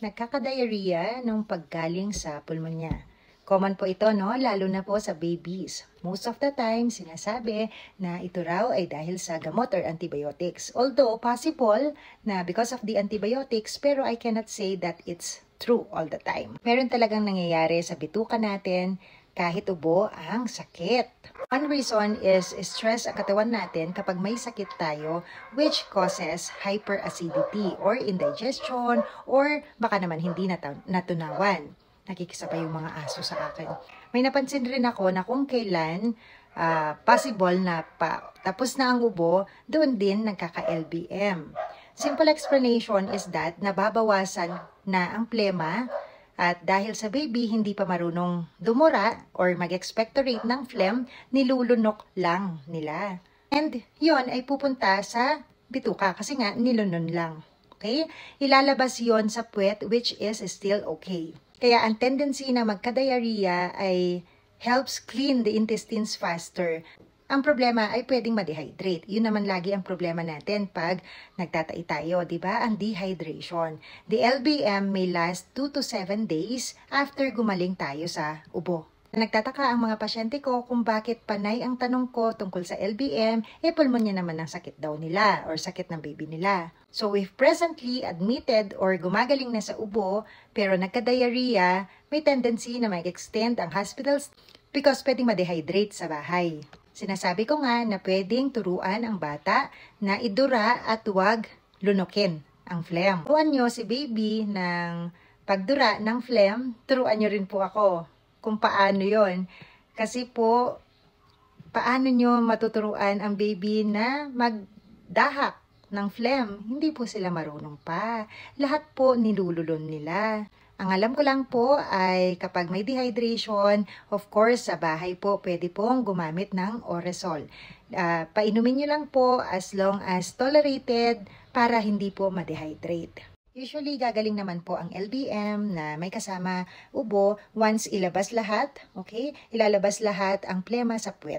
Nagkaka-diarrhea nung paggaling sa pulmonya. Common po ito, no? Lalo na po sa babies. Most of the time, sinasabi na ito raw ay dahil sa gamot or antibiotics. Although, possible na because of the antibiotics, pero I cannot say that it's true all the time. Meron talagang nangyayari sa bituka natin kahit ubo ang sakit. One reason is stress ang katawan natin kapag may sakit tayo, which causes hyperacidity or indigestion or baka naman hindi natunawan. Nakikisa pa yung mga aso sa akin. May napansin rin ako na kung kailan possible na tapos na ang ubo, doon din nagkaka-LBM. Simple explanation is that nababawasan na ang plema at dahil sa baby hindi pa marunong dumura or mag-expectorate ng phlegm, nilulunok lang nila. And yon ay pupunta sa bituka kasi nga nilunon lang. Okay? Ilalabas yon sa puwet which is still okay. Kaya ang tendency na magka-diarrhea ay helps clean the intestines faster. Ang problema ay pwedeng ma-dehydrate. Yun naman lagi ang problema natin pag nagtatai tayo, di ba? Ang dehydration. The LBM may last 2 to 7 days after gumaling tayo sa ubo. Nagtataka ang mga pasyente ko kung bakit panay ang tanong ko tungkol sa LBM, pulmonya naman ang sakit daw nila or sakit ng baby nila. So if presently admitted or gumagaling na sa ubo pero nagka-diarrhea, may tendency na mag-extend ang hospitals because pwedeng ma-dehydrate sa bahay. Sinasabi ko nga na pwedeng turuan ang bata na idura at huwag lunukin ang phlegm. Turuan nyo si baby ng pagdura ng phlegm, turuan nyo rin po ako kung paano yon. Kasi po, paano nyo matuturuan ang baby na magdahak ng phlegm? Hindi po sila marunong pa. Lahat po nilululon nila. Ang alam ko lang po ay kapag may dehydration, of course, sa bahay po pwede pong gumamit ng Oresol. Painumin nyo lang po as long as tolerated para hindi po ma-dehydrate. Usually, gagaling naman po ang LBM na may kasama ubo once ilabas lahat, okay? Ilalabas lahat ang plema sa puwet.